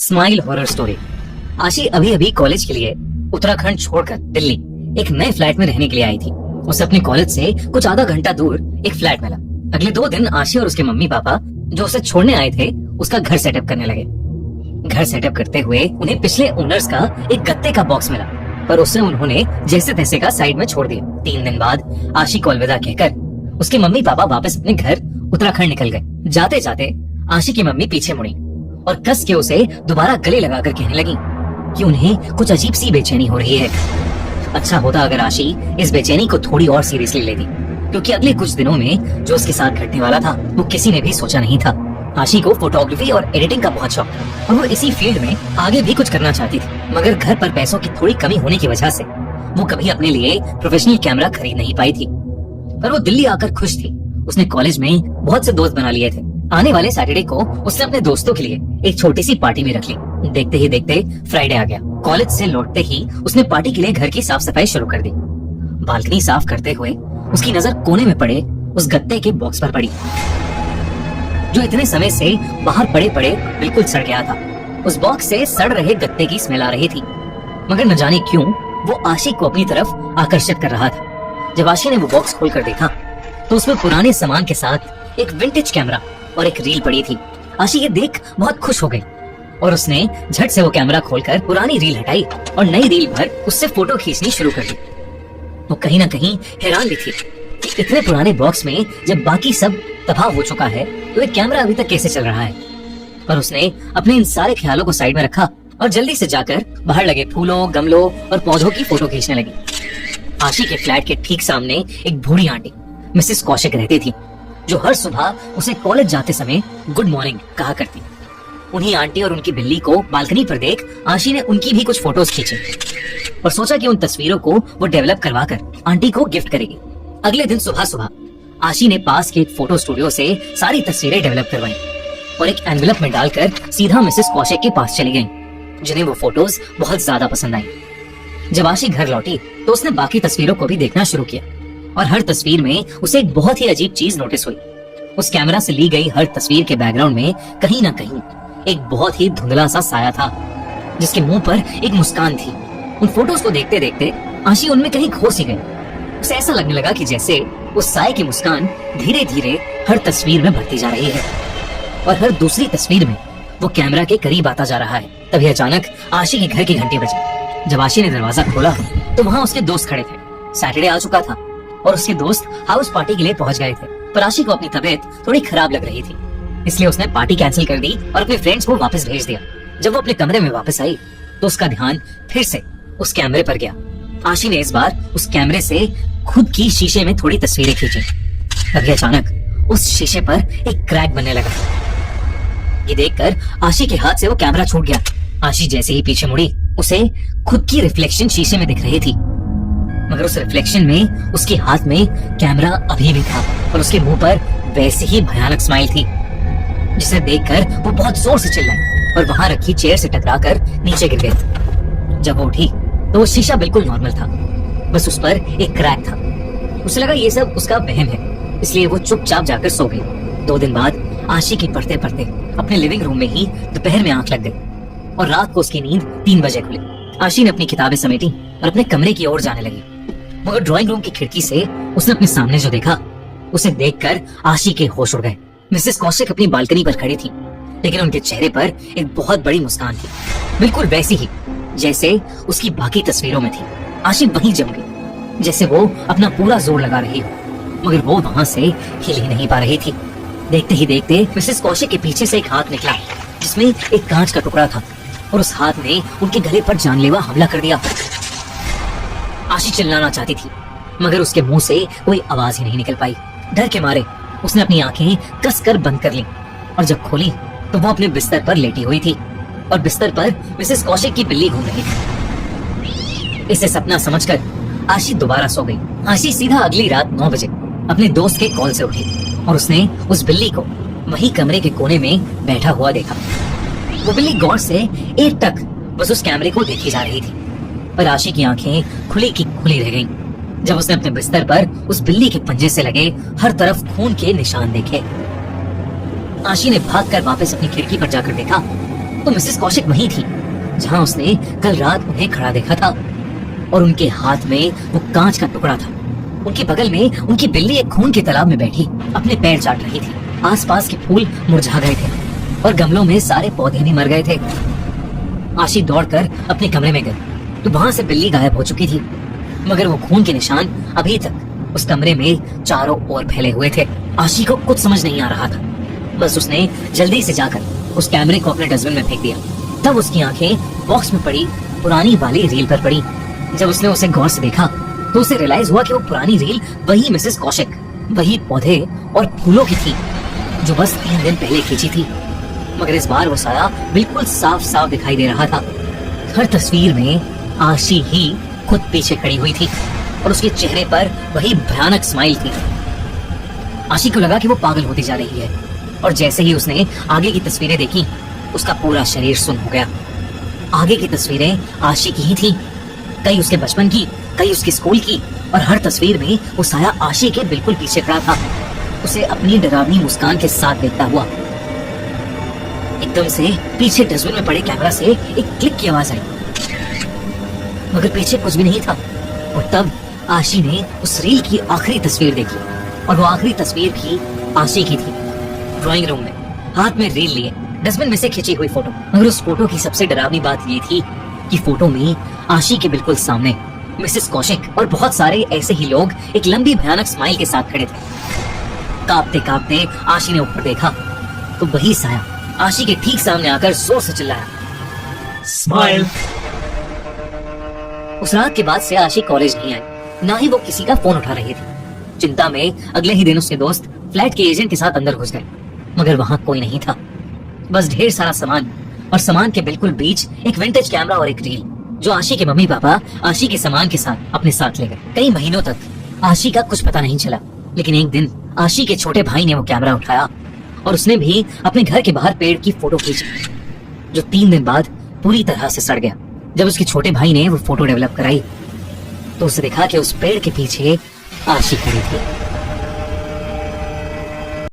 Smile horror story. आशी अभी अभी कॉलेज के लिए उत्तराखंड छोड़कर दिल्ली एक नए फ्लैट में रहने के लिए आई थी। उसे अपने कॉलेज से कुछ आधा घंटा दूर एक फ्लैट मिला। अगले 2 दिन आशी और उसके मम्मी पापा जो उसे छोड़ने आए थे उसका घर सेटअप करने लगे। घर सेटअप करते हुए उन्हें पिछले ओनर्स का एक गत्ते का बॉक्स मिला, पर उसे उन्होंने जैसे तैसे का साइड में छोड़ दिया। 3 दिन बाद आशी को अलविदा कहकर उसके मम्मी पापा वापस अपने घर उत्तराखंड निकल गए। जाते जाते आशी की मम्मी पीछे मुड़ी और कस के उसे दोबारा गले लगाकर कहने लगी कि उन्हें कुछ अजीब सी बेचैनी हो रही है। अच्छा होता अगर आशी इस बेचैनी को थोड़ी और सीरियसली लेती, क्योंकि अगले कुछ दिनों में जो उसके साथ घटने वाला था वो किसी ने भी सोचा नहीं था। आशी को फोटोग्राफी और एडिटिंग का बहुत शौक था और वो इसी फील्ड में आगे भी कुछ करना चाहती थी, मगर घर पर पैसों की थोड़ी कमी होने की वजह से वो कभी अपने लिए प्रोफेशनल कैमरा खरीद नहीं पाई थी। पर वो दिल्ली आकर खुश थी। उसने कॉलेज में बहुत से दोस्त बना लिए थे। आने वाले सैटरडे को उसने अपने दोस्तों के लिए एक छोटी सी पार्टी में रख ली। देखते ही देखते फ्राइडे आ गया। कॉलेज से लौटते ही उसने पार्टी के लिए घर की साफ सफाई शुरू कर दी। बालकनी साफ करते हुए उसकी नजर कोने में पड़े उस गत्ते के बॉक्स पर पड़ी, जो इतने समय से बाहर पड़े पड़े बिल्कुल सड़ गया था। उस बॉक्स से सड़ रहे गत्ते की स्मेल आ रही थी, मगर न जाने क्यों वो आशी को अपनी तरफ आकर्षित कर रहा था। जब आशी ने वो बॉक्स खोलकर देखा तो उसमें पुराने सामान के साथ एक विंटेज कैमरा और एक रील पड़ी थी। आशी ये देख बहुत खुश हो गई और उसने झट से वो कैमरा खोलकर पुरानी रील हटाई और नई रील भर उससे फोटो खींचनी शुरू कर दी। वो कहीं ना कहीं हैरान भी थी कि इतने पुराने बॉक्स में जब बाकी सब तबाह हो चुका है तो ये कैमरा अभी तक कैसे चल रहा है। पर उसने अपने इन सारे ख्यालों को साइड में रखा और जल्दी से जाकर बाहर लगे फूलों, गमलों और पौधों की फोटो खींचने लगी। आशी के फ्लैट के ठीक सामने एक बूढ़ी आंटी मिसेस कौशिक रहती थी, जो हर सुबह उसे कॉलेज जाते समय गुड मॉर्निंग कहा करती। उन्हीं आंटी और उनकी बिल्ली को बालकनी पर देख आशी ने उनकी भी कुछ फोटोज खींची और सोचा कि उन तस्वीरों को वो डेवलप करवाकर आंटी को गिफ्ट करेगी। अगले दिन सुबह सुबह आशी ने पास के एक फोटो स्टूडियो से सारी तस्वीरें डेवलप करवाई और एक एनवेलप में डालकर सीधा मिसेस कौशिक के पास चली गई, जिन्हें वो फोटोज बहुत ज्यादा पसंद आई। जब आशी घर लौटी तो उसने बाकी तस्वीरों को भी देखना शुरू किया और हर तस्वीर में उसे एक बहुत ही अजीब चीज नोटिस हुई। उस कैमरा से ली गई हर तस्वीर के बैकग्राउंड में कहीं ना कहीं एक बहुत ही धुंधला सा साया था, जिसके मुंह पर एक मुस्कान थी। उन फोटोज को देखते देखते आशी उनमें कहीं खो सी गई। उसे ऐसा लगने लगा कि जैसे उस साये की मुस्कान धीरे धीरे हर तस्वीर में बढ़ती जा रही है और हर दूसरी तस्वीर में वो कैमरा के करीब आता जा रहा है। तभी अचानक आशी के घर की घंटी बजी। जब आशी ने दरवाजा खोला तो वहाँ उसके दोस्त खड़े थे। सैटरडे आ चुका था और उसके दोस्त हाउस पार्टी के लिए पहुंच गए थे, पर आशी को अपनी तबीयत थोड़ी खराब लग रही थी, इसलिए उसने पार्टी कैंसिल कर दी और अपने फ्रेंड्स को वापस भेज दिया। जब वो अपने कमरे में वापस आई तो उसका ध्यान फिर से उस कैमरे पर गया। आशी ने इस बार उस कैमरे से खुद की शीशे में थोड़ी तस्वीरें खींची। तभी अचानक उस शीशे पर एक क्रैक बनने लगा। ये देखकर आशी के हाथ से वो कैमरा छूट गया। आशी जैसे ही पीछे मुड़ी उसे खुद की रिफ्लेक्शन शीशे में दिख रही थी, मगर उस रिफ्लेक्शन में उसके हाथ में कैमरा अभी भी था और उसके मुंह पर वैसे ही भयानक स्माइल थी, जिसे देखकर वो बहुत जोर से चिल्लाई और वहां रखी चेयर से टकराकर नीचे गिर गई। जब वो उठी तो वो शीशा बिल्कुल नॉर्मल था, बस उस पर एक क्रैक था। उसे लगा ये सब उसका वहम है, इसलिए वो चुपचाप जाकर सो गई। 2 दिन बाद आशी की पढ़ते पढ़ते अपने लिविंग रूम में ही दोपहर में आंख लग गई और रात को उसकी नींद 3 बजे खुली। आशी ने अपनी किताबें समेटी और अपने कमरे की ओर जाने लगी, मगर ड्राइंग रूम की खिड़की से उसने अपने सामने जो देखा उसे देखकर आशी के होश उड़ गए। मिसेस कौशिक अपनी बालकनी पर खड़ी थी, लेकिन उनके चेहरे पर एक बहुत बड़ी मुस्कान थी, बिल्कुल वैसी ही जैसे उसकी बाकी तस्वीरों में थी। आशी वहीं जम गई, जैसे वो अपना पूरा जोर लगा रही हो, मगर वो वहां से हिल ही नहीं पा रही थी। देखते ही देखते मिसेस कौशिक के पीछे से एक हाथ निकला, जिसमें एक कांच का टुकड़ा था और उस हाथ ने उनके गले पर जानलेवा हमला कर दिया। आशी चिल्लाना चाहती थी, मगर उसके मुंह से कोई आवाज ही नहीं निकल पाई। डर के मारे उसने अपनी आंखें कसकर बंद कर ली और जब खोली तो वो अपने बिस्तर पर लेटी हुई थी और बिस्तर पर मिसेस कौशिक की बिल्ली घूम रही थी। इसे सपना समझकर आशी दोबारा सो गई। आशी सीधा अगली रात 9 बजे अपने दोस्त के कॉल से उठी और उसने उस बिल्ली को वही कमरे के कोने में बैठा हुआ देखा। वो बिल्ली गौर से एकटक बस उस कैमरे को देखी जा रही थी, पर आशी की आंखें खुली की खुली रह गईं। जब उसने अपने बिस्तर पर उस बिल्ली के पंजे से लगे हर तरफ खून के निशान देखे। आशी ने भागकर वापस अपनी खिड़की पर जाकर देखा तो मिसेस कौशिक वहीं थी जहां उसने कल रात उन्हें खड़ा देखा था, और उनके हाथ में वो कांच का टुकड़ा था। उनके बगल में उनकी बिल्ली एक खून के तालाब में बैठी अपने पैर चाट रही थी। आसपास के फूल मुरझा गए थे और गमलों में सारे पौधे भी मर गए थे। आशी दौड़कर अपने कमरे में गई तो वहां से बिल्ली गायब हो चुकी थी, मगर वो खून के निशान अभी तक उस कमरे में चारों ओर फैले हुए थे। आशी को कुछ समझ नहीं आ रहा था, बस उसने जल्दी से जाकर उस कैमरे को अपने डस्टबिन में फेंक दिया। तब उसकी आंखें बॉक्स में पड़ी पुरानी वाली रील पर पड़ी। जब उसने उसे गौर से देखा तो उसे रियलाइज हुआ कि वो पुरानी रील वही मिसेस कौशिक, वही पौधे और फूलों की थी जो बस 3 दिन पहले खींची थी। मगर इस बार वो साया बिल्कुल साफ साफ दिखाई दे रहा था। हर तस्वीर में आशी ही खुद पीछे खड़ी हुई थी और उसके चेहरे पर वही भयानक स्माइल थी। आशी को लगा कि वो पागल होती जा रही है, और जैसे ही उसने आगे की तस्वीरें देखी उसका पूरा शरीर सुन्न हो गया। आगे की तस्वीरें आशी की ही थी, कई उसके बचपन की, कई उसके स्कूल की, और हर तस्वीर में वो साया आशी के बिल्कुल पीछे खड़ा था, उसे अपनी डरावनी मुस्कान के साथ देखता हुआ। एकदम से पीछे डस्टबिन में पड़े कैमरा से एक क्लिक की आवाज आई, मगर पीछे कुछ भी नहीं था। और तब आशी ने उस रील की आखिरी तस्वीर देखी, और वो आखिरी तस्वीर भी आशी की थी। ड्राइंग रूम में हाथ में रील लिए डस्टबिन में से खींची हुई फोटो। मगर उस फोटो की सबसे डरावनी बात ये थी कि फोटो में आशी के बिल्कुल सामने मिसेस कौशिक और बहुत सारे ऐसे ही लोग एक लंबी भयानक स्माइल के साथ खड़े थे। कांपते कांपते आशी ने ऊपर देखा तो वही साया आशी के ठीक सामने आकर जोर से चिल्लाया, स्माइल। उस रात के बाद से आशी कॉलेज नहीं आई, ना ही वो किसी का फोन उठा रही थी। चिंता में अगले ही दिन उसके दोस्त फ्लैट के एजेंट के साथ अंदर घुस गए, मगर वहां कोई नहीं था, बस ढेर सारा सामान, और सामान के बिल्कुल बीच एक विंटेज कैमरा और एक रील जो आशी के मम्मी पापा आशी के सामान के साथ अपने साथ ले गए। कई महीनों तक आशी का कुछ पता नहीं चला, लेकिन एक दिन आशी के छोटे भाई ने वो कैमरा उठाया और उसने भी अपने घर के बाहर पेड़ की फोटो खींची, जो 3 दिन बाद पूरी तरह से सड़ गया। जब उसके छोटे भाई ने वो फोटो डेवलप कराई तो उसे देखा कि उस पेड़ के पीछे आशी खड़ी थी।